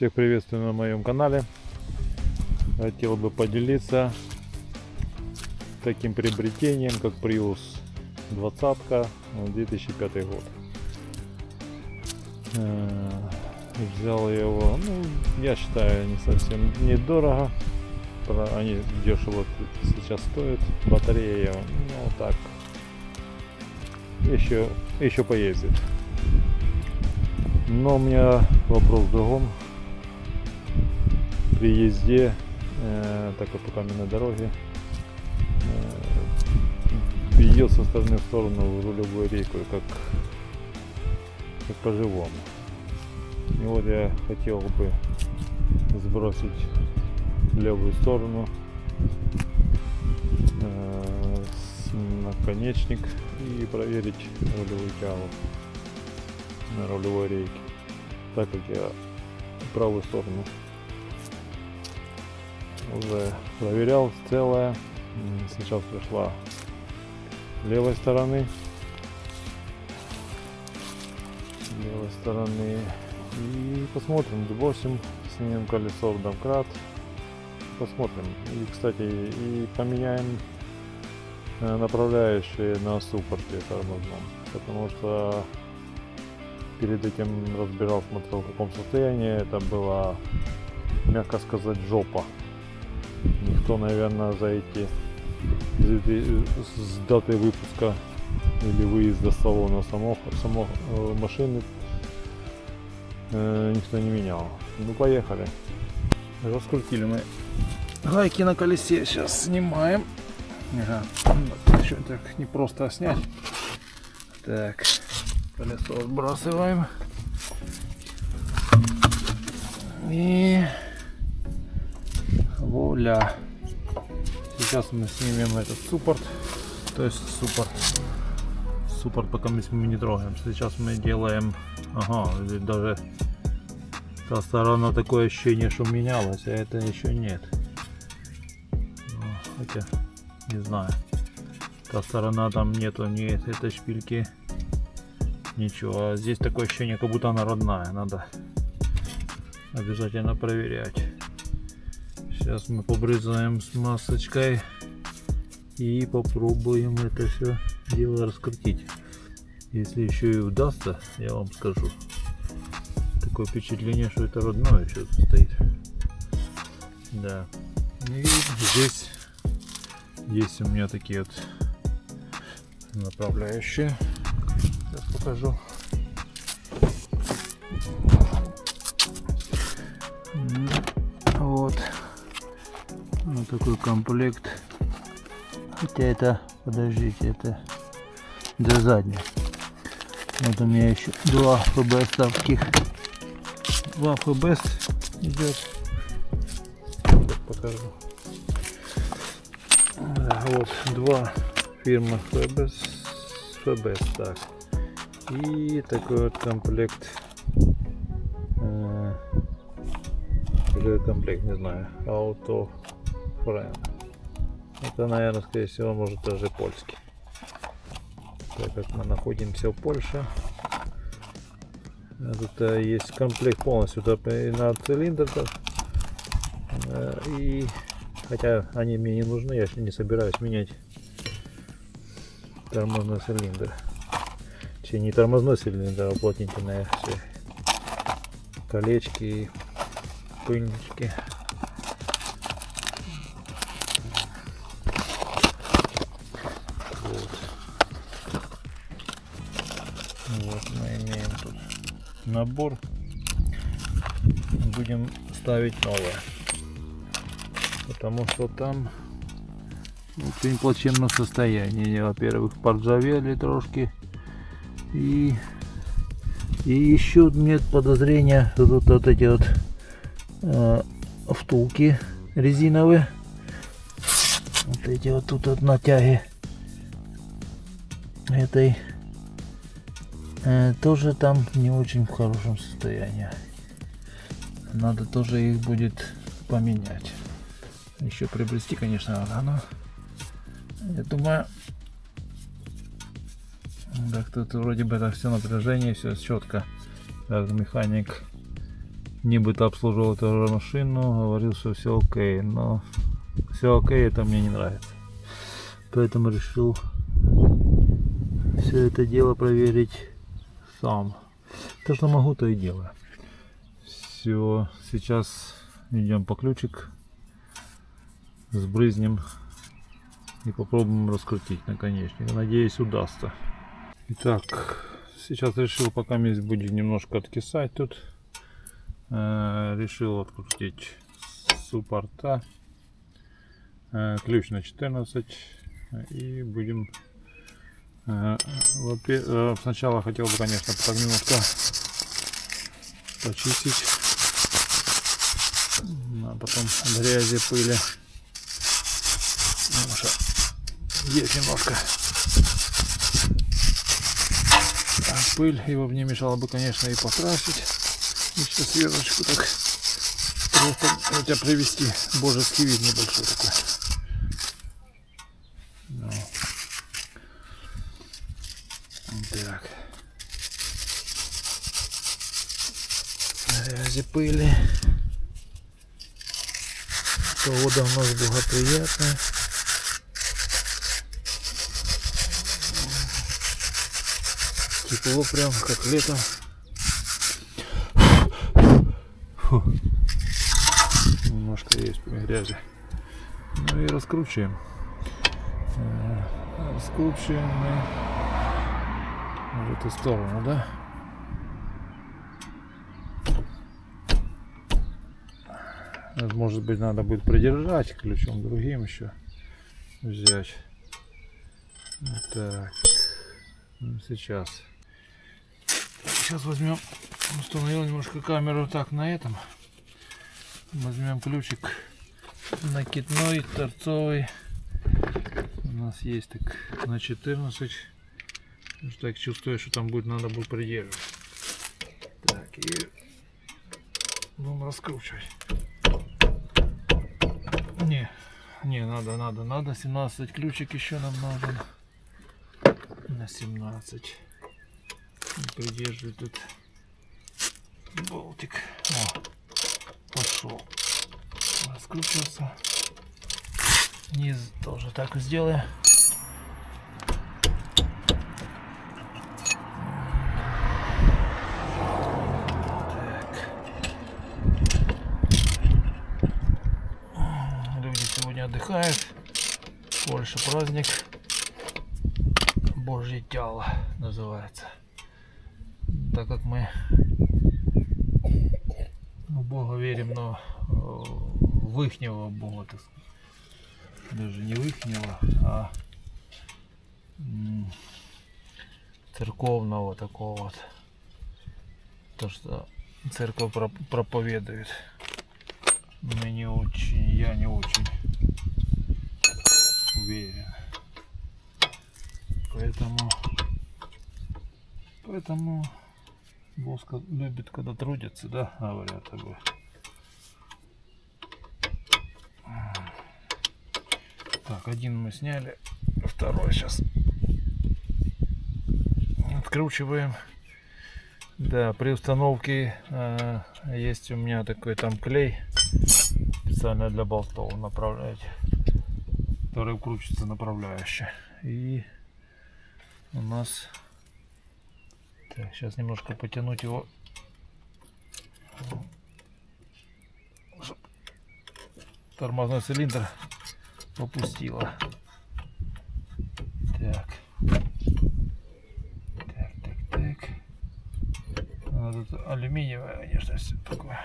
Всех приветствую на моем канале. Хотел бы поделиться таким приобретением, как Prius 20 2005 год. Взял я его, я считаю, не совсем недорого. Они дешево сейчас стоят. Батарея, так, еще поездит. Но у меня вопрос в другом. При езде, так как по каменной дороге, бьет со стороны в сторону в рулевую рейку, как по-живому. И вот я хотел бы сбросить в левую сторону наконечник и проверить рулевую тягу на рулевой рейке, так как я правую сторону уже проверял целая. Сейчас пришла левой стороны и посмотрим, сбросим, снимем колесо в домкрат, посмотрим. И кстати, и поменяем направляющие на суппорте тормозном, потому что перед этим разбирал, смотрел, в каком состоянии это была, мягко сказать, жопа. Никто, наверное, за эти с даты выпуска или выезда с салона самой машины никто не менял. Ну, поехали. Раскрутили мы гайки на колесе, сейчас снимаем. Еще так не просто снять. Так, колесо сбрасываем и вуаля. Сейчас мы снимем этот суппорт, то есть суппорт пока мы не трогаем. Сейчас мы делаем, даже та сторона, такое ощущение, что менялось, а это еще нет. Хотя не знаю, та сторона, там нету ни этой шпильки, ничего, а здесь такое ощущение, как будто она родная. Надо обязательно проверять. Сейчас мы побрызгаем с масочкой и попробуем это все дело раскрутить. Если еще и удастся, я вам скажу. Такое впечатление, что это родное что-то стоит. Да. И здесь есть у меня такие вот направляющие. Сейчас покажу. Вот такой комплект. Хотя это, подождите, это для задних. Вот у меня еще два ФБС таких. Два ФБС идет. Покажу. Вот два фирмы ФБС, так. И такой вот комплект. Комплект, не знаю, Auto Friend. Это, наверное, скорее всего, может даже польский, так как мы находимся в Польше. Тут есть комплект полностью на цилиндр, и хотя они мне не нужны, я не собираюсь менять тормозной цилиндр, не тормозной цилиндр, а уплотнительные все колечки, пыльнички. Вот мы имеем тут набор. Будем ставить новое, потому что там в очень плачевном состоянии. Во-первых, поржавели трошки, и еще нет подозрения, что тут вот эти вот втулки резиновые, вот эти вот тут от натяги этой тоже там не очень в хорошем состоянии. Надо тоже их будет поменять. Еще приобрести, конечно, надо, но я думаю, так тут вроде бы это все напряжение, все четко. Как механик нібито обслуживал эту машину, говорил, что все окей, но все окей, это мне не нравится. Поэтому решил все это дело проверить сам. То, что могу, то и делаю. Все, сейчас идем по ключик, сбрызнем и попробуем раскрутить наконечник. Надеюсь, удастся. Итак, сейчас решил, пока месть будет немножко откисать тут, решил открутить суппорта, ключ на 14, и будем сначала хотел бы, конечно, так немножко почистить, а потом грязи, пыли, потому что есть немножко пыль, его бы не мешало бы, конечно, и покрасить. Еще свежечку так просто у тебя привести божеский вид небольшой такой. Ну. Так. Грязи, пыли. Погода у нас благоприятная. Тепло прям как летом. Фу. Немножко есть грязи. Ну и раскручиваем. Раскручиваем мы в эту сторону, да? Может быть, надо будет придержать ключом другим еще взять. Так, сейчас возьмем, установил немножко камеру так на этом. Возьмем ключик накидной, торцовый. У нас есть так на 14. Так чувствую, что там будет, надо будет придерживать. Так, и будем раскручивать. Не, надо 17 ключик еще нам нужен. На 17. Придерживает тут болтик. О, пошел. Раскручиваться. Низ тоже так и сделаем. Отдыхает. Польша праздник. Божье тело называется. Так как мы в Бога верим, но в ихнего Бога, так сказать. Даже не в ихнего, а церковного такого вот. То, что церковь проповедует. Мы не очень, я не очень уверен. Поэтому Бог любит, когда трудятся, да, говорят тобой. Так, один мы сняли, второй сейчас откручиваем. Да, при установке есть у меня такой там клей специально для болтов направлять, который вкручивается направляющий. И у нас так, сейчас немножко потянуть его, чтобы тормозной цилиндр попустило. Так. Тут алюминиевая, конечно, все такое.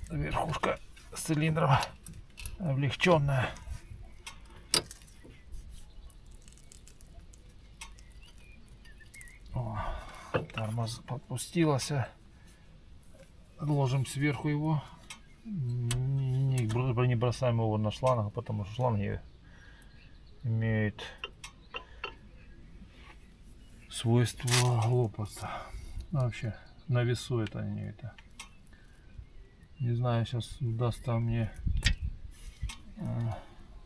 Верхушка с цилиндром облегченная. О, тормоз попустилось. Ложим сверху его. Не бросаем его на шланг, потому что шланги имеют свойство лопаться. Вообще на весу это не это. Не знаю, сейчас удастся мне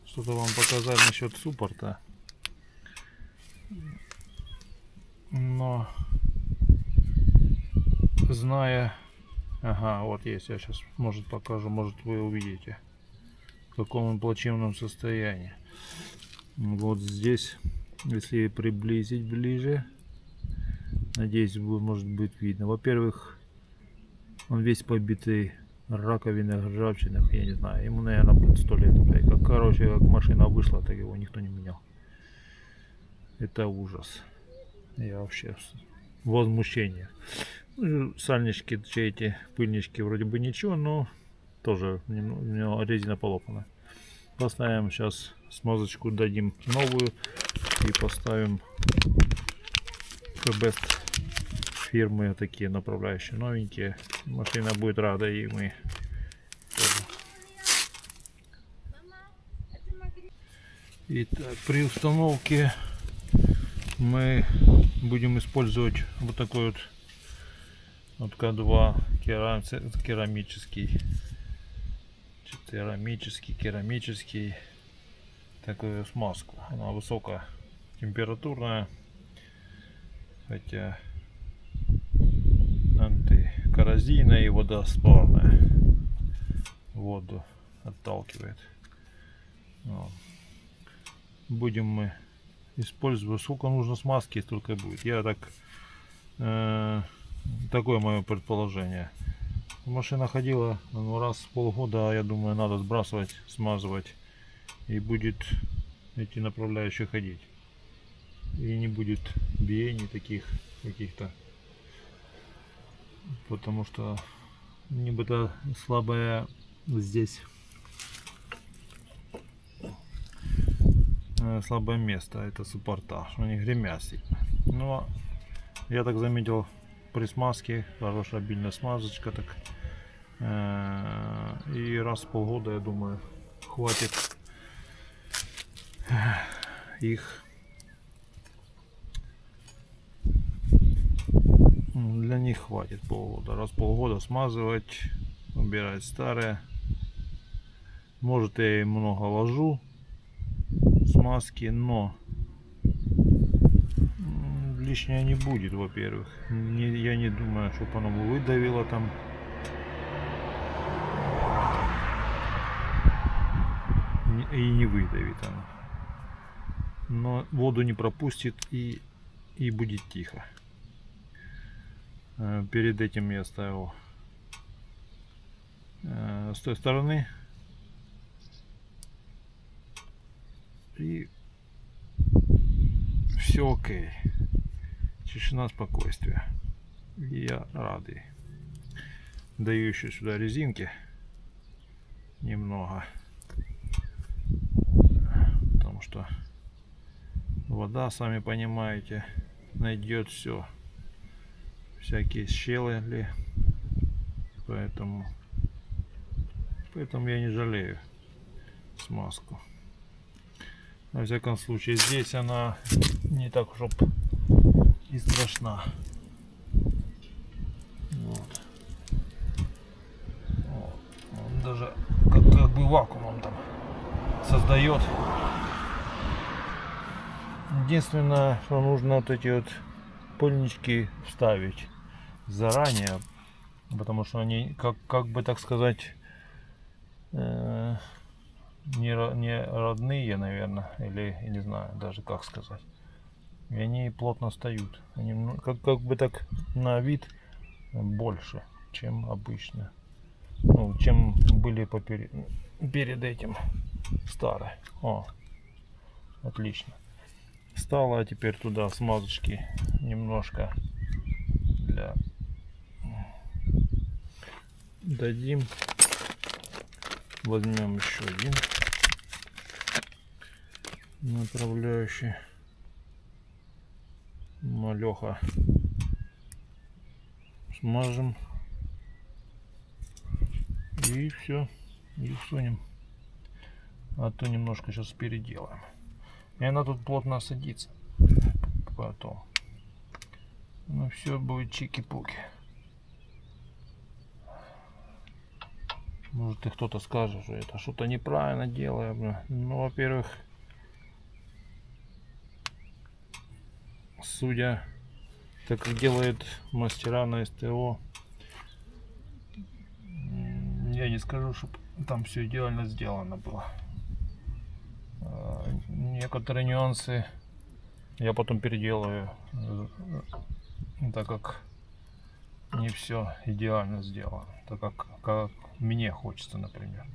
что-то вам показать насчет суппорта. Но зная Ага, вот есть, я сейчас, может, покажу, может, вы увидите, в каком он плачевном состоянии. Вот здесь, если приблизить ближе, надеюсь, может быть видно. Во-первых, он весь побитый раковинах, ржавчинах, я не знаю, ему, наверное, будет 100 лет. Как, короче, как машина вышла, так его никто не менял. Это ужас. Я вообще в возмущении. Сальнички, эти пыльнички вроде бы ничего, но тоже у него резина полопана. Поставим сейчас смазочку, дадим новую и поставим Best фирмы, такие направляющие новенькие. Машина будет рада, и мы тоже. Итак, при установке мы будем использовать вот такой вот К2 керамический такую смазку. Она высокотемпературная, хотя антикоррозийная и водоспорная, воду отталкивает. Вот. Будем мы использовать, сколько нужно смазки, столько и будет. Я так такое мое предположение. Машина ходила раз в полгода, я думаю, надо сбрасывать, смазывать, и будет эти направляющие ходить, и не будет биений таких каких-то, потому что небыто слабое здесь, слабое место, это суппорта, что они гремят сильно. Но я так заметил, при смазке хорошая обильная смазочка, так и раз в полгода, я думаю, хватит их. Для них хватит полгода. Раз в полгода смазывать, убирать старое. Может, я и много ложу смазки, но лишнее не будет, во-первых. Я не думаю, чтобы оно выдавило там. И не выдавит оно. Но воду не пропустит, и будет тихо. Перед этим я ставил с той стороны. И все окей. Тишина, спокойствие. И я рад. Даю еще сюда резинки немного, потому что вода, сами понимаете, найдет все, всякие щели, поэтому я не жалею смазку. Во всяком случае, здесь она не так уж и страшна. Вот. Он даже как бы вакуумом там создает. Единственное, что нужно вот эти вот пыльнички вставить заранее, потому что они как бы, так сказать, не родные, наверное, или не знаю даже как сказать. И они плотно стоят. Они как бы так на вид больше, чем обычно. Ну, чем были перед этим старые. О, отлично. Стало, а теперь туда смазочки немножко дадим. Возьмем еще один направляющий. Малеха. Смажем. И все. И всунем. А то немножко сейчас переделаем. И она тут плотно садится. Потом. Ну все будет чики-пуки. Может, и кто-то скажет, что это что-то неправильно делаем. Ну, во-первых, судя так как делают мастера на СТО, не скажу, чтобы там все идеально сделано было. Некоторые нюансы я потом переделаю, так как не все идеально сделано, так как мне хочется, например.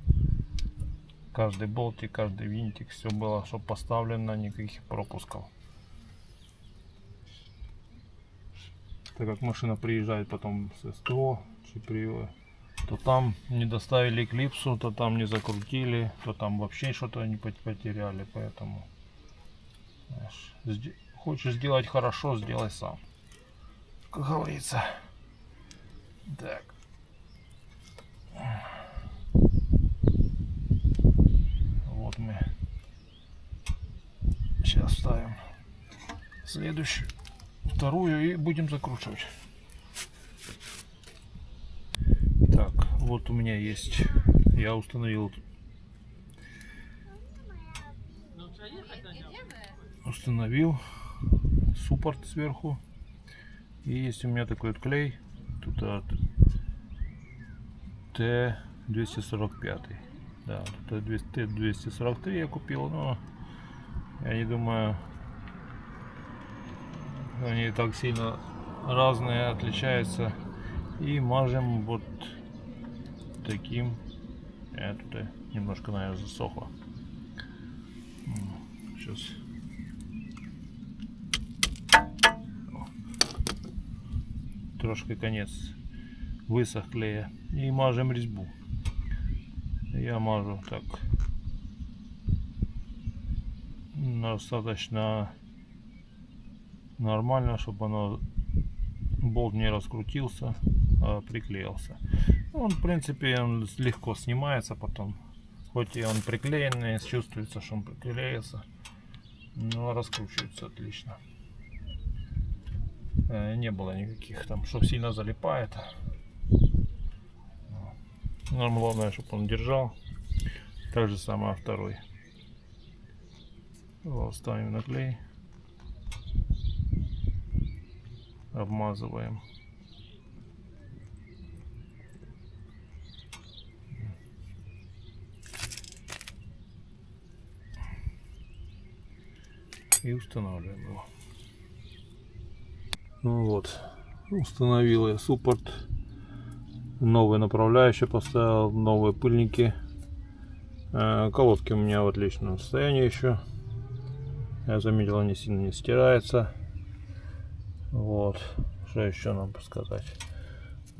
Каждый болтик, каждый винтик, все было, чтобы поставлено, никаких пропусков. Так как машина приезжает потом с СТО, то там не доставили клипсу, то там не закрутили, то там вообще что-то они потеряли. Поэтому, знаешь, хочешь сделать хорошо, сделай сам, как говорится. Так. Вот мы сейчас ставим следующую, вторую, и будем закручивать. Так, вот у меня есть, я установил суппорт сверху, и есть у меня такой вот клей, тут от Т245, да, тут Т243 я купил, но я не думаю, они так сильно разные, отличаются. И мажем вот таким. Это немножко, наверное, засохло. Сейчас. Трошки конец высох клея. И мажем резьбу. Я мажу так достаточно нормально, чтобы оно, болт не раскрутился, а приклеился. Он, в принципе, он легко снимается потом. Хоть и он приклеенный, чувствуется, что он приклеился, но раскручивается отлично. Не было никаких там, что сильно залипает. Нам главное, чтобы он держал. Так же самое второй. Ставим на клей. Обмазываем. И устанавливаем его. Ну вот, установил я суппорт, новые направляющие поставил, новые пыльники. Колодки у меня в отличном состоянии еще. Я заметил, они сильно не стираются. Вот, что еще нам сказать.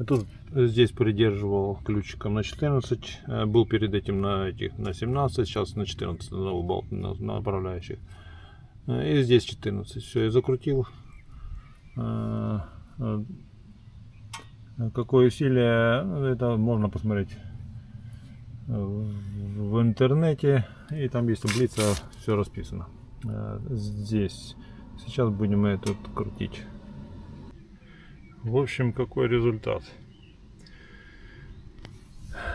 Тут здесь придерживал ключиком на 14, был перед этим на 17, сейчас на 14 новый болт на направляющих. И здесь 14. Все, я закрутил. Какое усилие, это можно посмотреть в интернете, и там есть таблица, все расписано. Здесь сейчас будем это крутить. В общем, какой результат?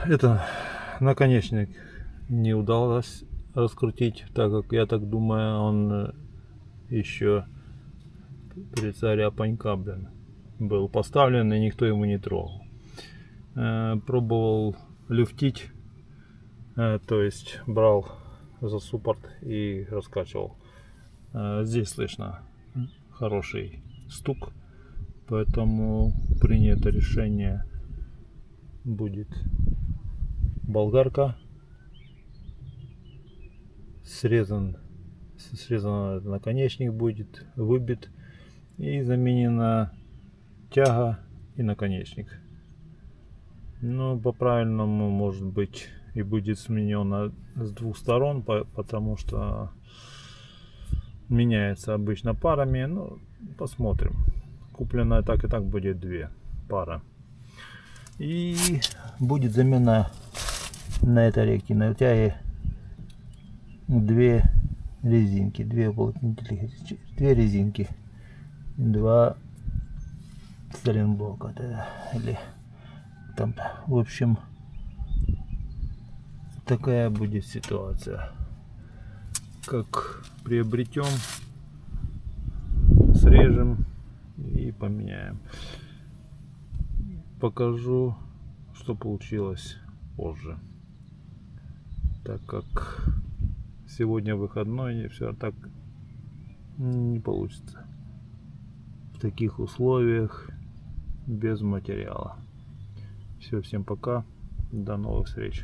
Это наконечник не удалось раскрутить, так как, я так думаю, он еще при царе Панька, блин, был поставлен, и никто его не трогал. Пробовал люфтить, то есть брал за суппорт и раскачивал. Здесь слышно хороший стук, поэтому принято решение, будет болгарка, срезан наконечник будет выбит, и заменена тяга и наконечник. Но по правильному, может быть, и будет сменена с двух сторон, потому что меняется обычно парами. Ну, посмотрим. Куплено так и так будет две пары. И будет замена на этой реактивной тяге две резинки, две уплотнители, две резинки, два сайлентблока, или там, в общем, такая будет ситуация. Как приобретем, срежем и поменяем. Покажу, что получилось позже. Так как сегодня выходной, и все так не получится. В таких условиях, без материала. Все, всем пока. До новых встреч.